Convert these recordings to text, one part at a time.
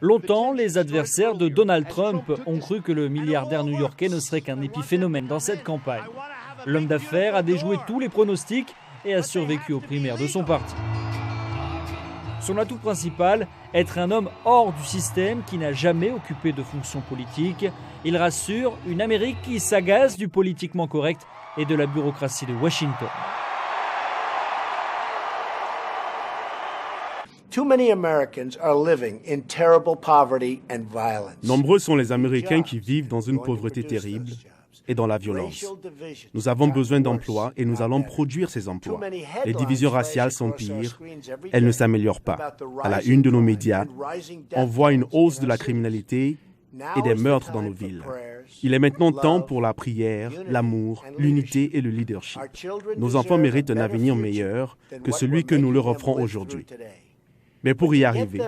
Longtemps, les adversaires de Donald Trump ont cru que le milliardaire new-yorkais ne serait qu'un épiphénomène dans cette campagne. L'homme d'affaires a déjoué tous les pronostics et a survécu aux primaires de son parti. Son atout principal, être un homme hors du système qui n'a jamais occupé de fonction politique. Il rassure une Amérique qui s'agace du politiquement correct et de la bureaucratie de Washington. Nombreux sont les Américains qui vivent dans une pauvreté terrible et dans la violence. Nous avons besoin d'emplois et nous allons produire ces emplois. Les divisions raciales sont pires, elles ne s'améliorent pas. À la une de nos médias, on voit une hausse de la criminalité et des meurtres dans nos villes. Il est maintenant temps pour la prière, l'amour, l'unité et le leadership. Nos enfants méritent un avenir meilleur que celui que nous leur offrons aujourd'hui. Mais pour y arriver,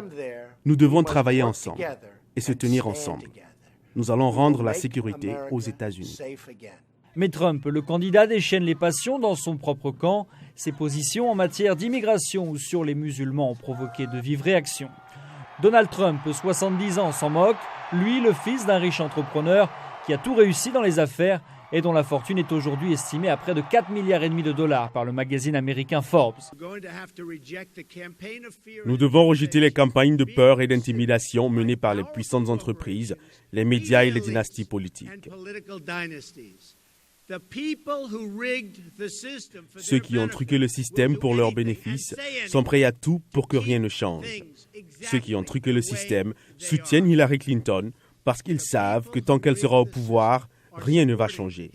nous devons travailler ensemble et se tenir ensemble. Nous allons rendre la sécurité aux États-Unis. Mais Trump, le candidat, déchaîne les passions dans son propre camp. Ses positions en matière d'immigration ou sur les musulmans ont provoqué de vives réactions. Donald Trump, 70 ans, s'en moque. Lui, le fils d'un riche entrepreneur qui a tout réussi dans les affaires et dont la fortune est aujourd'hui estimée à près de 4,5 milliards de dollars par le magazine américain Forbes. Nous devons rejeter les campagnes de peur et d'intimidation menées par les puissantes entreprises, les médias et les dynasties politiques. Ceux qui ont truqué le système pour leurs bénéfices sont prêts à tout pour que rien ne change. Ceux qui ont truqué le système soutiennent Hillary Clinton parce qu'ils savent que tant qu'elle sera au pouvoir, rien ne va changer.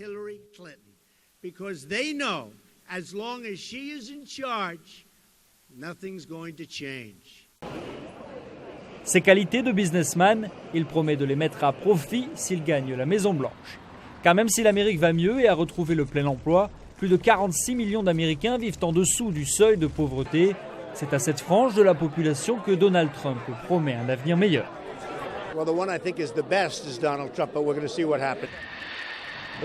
Ses qualités de businessman, il promet de les mettre à profit s'il gagne la Maison-Blanche. Car même si l'Amérique va mieux et a retrouvé le plein emploi, plus de 46 millions d'Américains vivent en dessous du seuil de pauvreté. C'est à cette frange de la population que Donald Trump promet un avenir meilleur.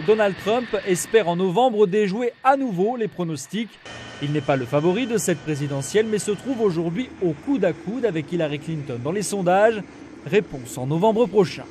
Donald Trump espère en novembre déjouer à nouveau les pronostics. Il n'est pas le favori de cette présidentielle, mais se trouve aujourd'hui au coude à coude avec Hillary Clinton dans les sondages. Réponse en novembre prochain.